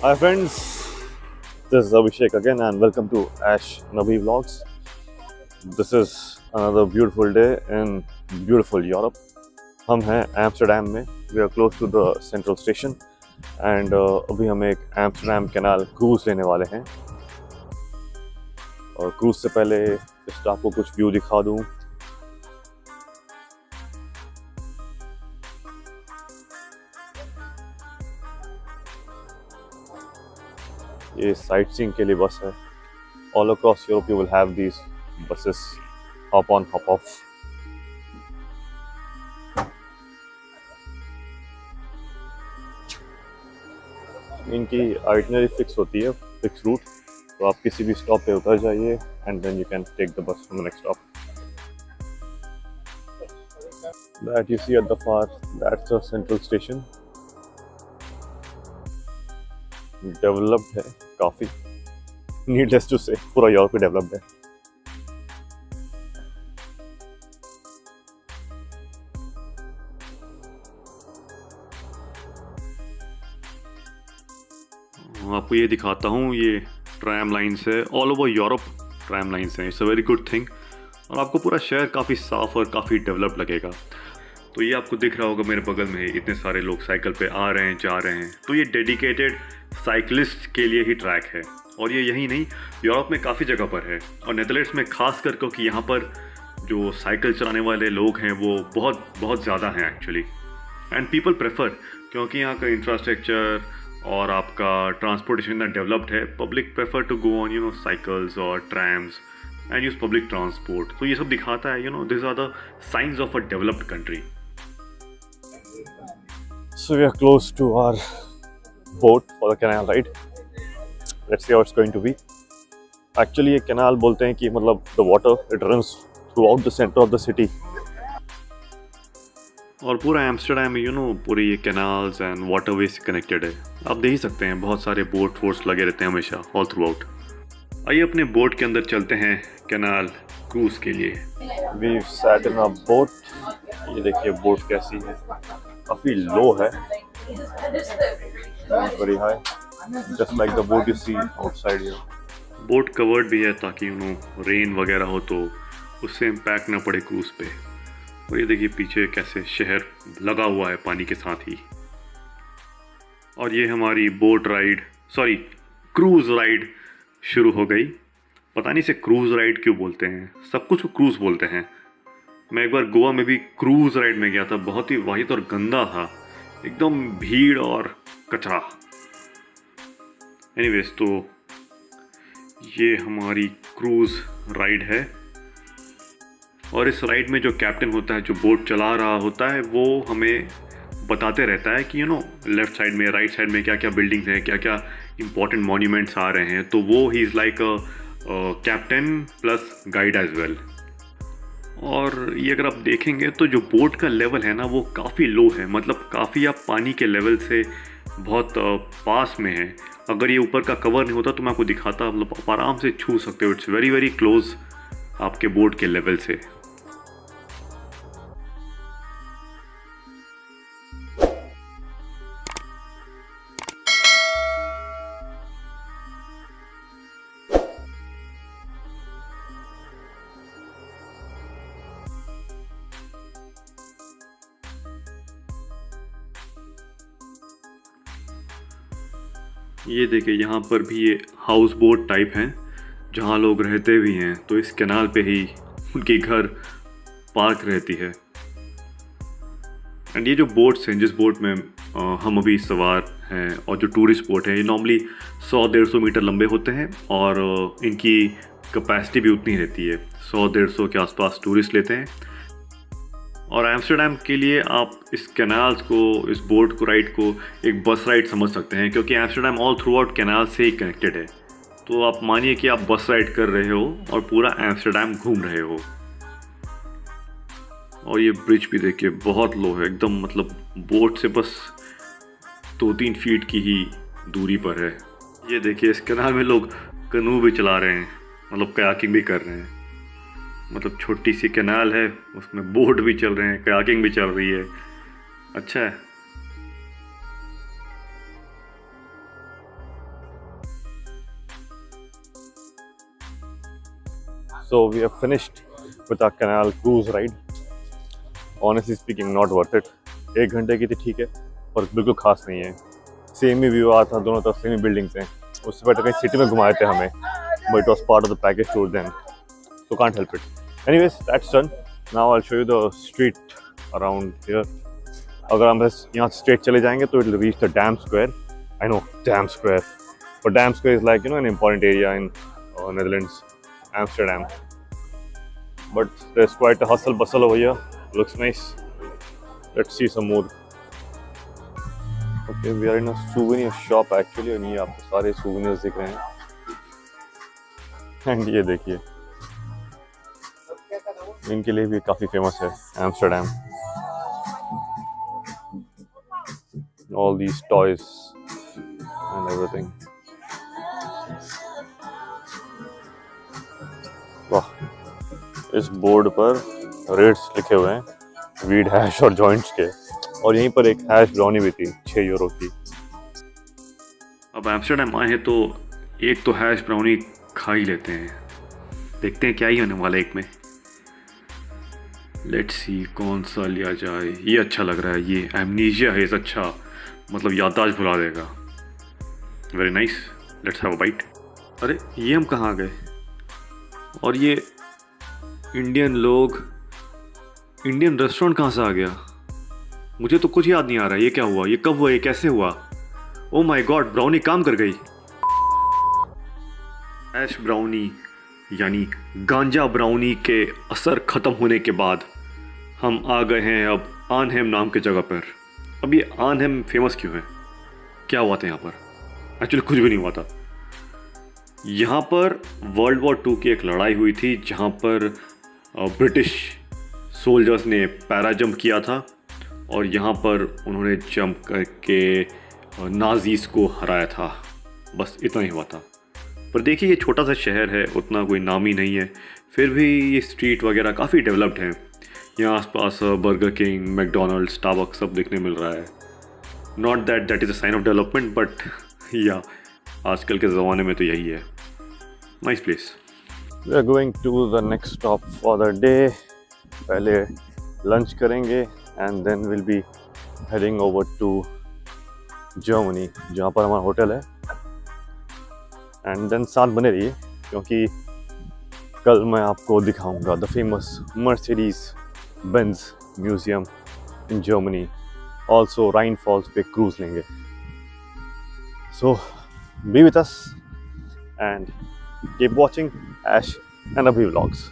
Hi friends, this is Abhishek again and welcome to ash&abhivlogs. This is another beautiful day in beautiful Europe. हम हैं Amsterdam में. We are close to the central station and अभी हम एक Amsterdam canal cruise लेने वाले हैं. और क्रूज से पहले जस्ट आपको कुछ व्यू दिखा दूँ. ये साइट सीइंग के लिए बस है. All across Europe you will have these buses, hop on, hop off. इनकी आइटनरी फिक्स होती है, फिक्स रूट. तो आप किसी भी स्टॉप पे उतर जाइए and then you can take the bus from the next stop. That you see at the far, that's the central station. Developed है काफ़ी. नीडलेस टू से पूरा यूरोप डेवलप्ड है. आपको ये दिखाता हूँ, ये ट्रैम लाइन्स है all over Europe. Tram lines हैं, it's a very good thing. और आपको पूरा शहर काफ़ी साफ़ और काफ़ी डेवलप लगेगा. तो ये आपको दिख रहा होगा मेरे बगल में इतने सारे लोग साइकिल पे आ रहे हैं, जा रहे हैं. तो ये डेडिकेटेड साइकिलिस्ट के लिए ही ट्रैक है. और ये यही नहीं, यूरोप में काफ़ी जगह पर है और नेदरलैंड्स में खास कर क्योंकि यहाँ पर जो साइकिल चलाने वाले लोग हैं वो बहुत बहुत ज़्यादा हैं एक्चुअली. एंड पीपल प्रेफर, क्योंकि यहाँ का इंफ्रास्ट्रक्चर और आपका ट्रांसपोर्टेशन इतना डेवलप्ड है. Public prefer to go on cycles और trams and use public transport. तो ये सब दिखाता है this are the science of a developed country. So we are close to our boat for the canal ride. Let's see how it's going to be. Actually ये canal बोलते हैं कि मतलब the water it runs throughout the center of the city. और पूरा Amsterdam में पूरे ये कैनाल्स एंड वाटरवे से कनेक्टेड है. आप देख ही सकते हैं बहुत सारे बोट फोर्स लगे रहते हैं हमेशा ऑल थ्रू आउट. आइए अपने बोट के अंदर चलते हैं कैनाल क्रूज के लिए. We sat in a boat. ये देखिए बोट कैसी है, काफ़ी लो है, very high, just like the boat you see outside here. Boat covered भी है ताकि रेन वगैरह हो तो उससे इम्पैक्ट ना पड़े क्रूज पे. और ये देखिए पीछे कैसे शहर लगा हुआ है पानी के साथ ही. और ये हमारी boat ride, sorry cruise ride शुरू हो गई. पता नहीं इसे क्रूज राइड क्यों बोलते हैं, सब कुछ क्रूज बोलते हैं. मैं एक बार गोवा में भी क्रूज राइड में गया था, बहुत ही वाहिद और गंदा था, एकदम भीड़ और कचरा. एनीवेज, तो ये हमारी क्रूज राइड है. और इस राइड में जो कैप्टन होता है, जो बोट चला रहा होता है, वो हमें बताते रहता है कि लेफ्ट साइड में राइट साइड में क्या क्या बिल्डिंग्स हैं, क्या क्या इंपॉर्टेंट मॉन्यूमेंट्स आ रहे हैं. तो वो he is like a captain plus guide as well. और ये अगर आप देखेंगे तो जो बोट का लेवल है ना वो काफ़ी लो है, मतलब काफ़ी आप पानी के लेवल से बहुत पास में है. अगर ये ऊपर का कवर नहीं होता तो मैं आपको दिखाता, मतलब आप आराम से छू सकते हो. इट्स वेरी वेरी क्लोज आपके बोट के लेवल से. ये देखिए यहाँ पर भी ये हाउस बोट टाइप हैं जहाँ लोग रहते भी हैं. तो इस कैनाल पे ही उनके घर पार्क रहती है. एंड ये जो बोट्स हैं, जिस बोट में हम अभी सवार हैं और जो टूरिस्ट बोट हैं, ये नॉर्मली 100-150 मीटर लंबे होते हैं और इनकी कैपेसिटी भी उतनी रहती है. 100-150 के आसपास टूरिस्ट लेते हैं. और एम्स्टर्डम के लिए आप इस कैनाल्स को, इस बोट को राइड को एक बस राइड समझ सकते हैं, क्योंकि Amsterdam all through out canal से ही कनेक्टेड है. तो आप मानिए कि आप बस राइड कर रहे हो और पूरा एम्स्टर्डम घूम रहे हो. और ये ब्रिज भी देखिए बहुत लो है एकदम, मतलब बोट से बस 2-3 फीट की ही दूरी पर है. ये देखिए इस कैनाल में लोग कनू भी चला रहे हैं, मतलब कयाकिंग भी कर रहे हैं. मतलब छोटी सी कैनाल है, उसमें बोट भी चल रहे हैं, कयाकिंग भी चल रही है. अच्छा है. So we have finished with our canal cruise ride. Honestly speaking, not worth it. 1 घंटे की थी ठीक है, पर बिल्कुल खास नहीं है. सेम ही व्यू आ था, दोनों तरफ सेम ही बिल्डिंग्स हैं. उससे बेटर कहीं सिटी में घुमाए थे हमें, but it was part of the package tour then, so can't help it. Anyways, that's done. Now I'll show you the street around here. अगर हम बस यहाँ स्ट्रेट चले जाएंगे तो it will reach the Dam Square. I know, Dam Square. But Dam Square is like, you know, an important area in Netherlands, Amsterdam. But there's quite a hustle bustle over here. Looks nice. Let's see some more. Okay, we are in a souvenir shop actually, and ये आपको सारे souvenirs दिख रहे हैं. And ये देखिए, इनके लिए भी काफ़ी फेमस है Amsterdam. All these toys and everything. वाह, इस बोर्ड पर रेट्स लिखे हुए हैं वीड, हैश और जॉइंट्स के, और यहीं पर एक हैश ब्राउनी भी थी 6 यूरो की. अब एम्स्टर्डम आए हैं तो एक तो हैश ब्राउनी खा ही लेते हैं. देखते हैं क्या ही होने वाला है एक में. लेट्स सी कौन सा लिया जाए. ये अच्छा लग रहा है, ये एमनीजिया है. अच्छा, मतलब याददाश्त भुला देगा. Very nice, let's have a bite. अरे ये हम कहाँ गए? और ये इंडियन लोग, इंडियन रेस्टोरेंट कहाँ से आ गया? मुझे तो कुछ याद नहीं आ रहा. ये क्या हुआ? ये कब हुआ? ये कैसे हुआ? ओ माय गॉड, ब्राउनी काम कर गई. ऐश ब्राउनी यानी गांजा ब्राउनी के असर ख़त्म होने के बाद हम आ गए हैं अब आनहेम नाम की जगह पर. अब ये आनहेम फेमस क्यों है? क्या हुआ था यहाँ पर? एक्चुअली कुछ भी नहीं हुआ था. यहाँ पर वर्ल्ड वॉर 2 की एक लड़ाई हुई थी जहाँ पर ब्रिटिश सोल्जर्स ने पैरा जंप किया था, और यहाँ पर उन्होंने जंप करके नाजीज़ को हराया था. बस इतना ही हुआ था. पर देखिए, ये छोटा सा शहर है, उतना कोई नामी नहीं है, फिर भी ये स्ट्रीट वगैरह काफ़ी डेवलप्ड हैं. यहाँ आसपास बर्गर किंग, मैकडोनल्ड्स, स्टारबक्स सब देखने मिल रहा है. Not that is a sign of development, but या आजकल के ज़माने में तो यही है. Nice place. We are going to the next stop for the day. पहले लंच करेंगे and then will be heading over to Germany, जहाँ पर हमारा होटल है. एंड देन साथ बने रहिए, क्योंकि कल मैं आपको दिखाऊंगा the famous Mercedes Benz museum in Germany. Also Rhine falls पे क्रूज लेंगे. So be with us and keep watching Ash and Abhi vlogs.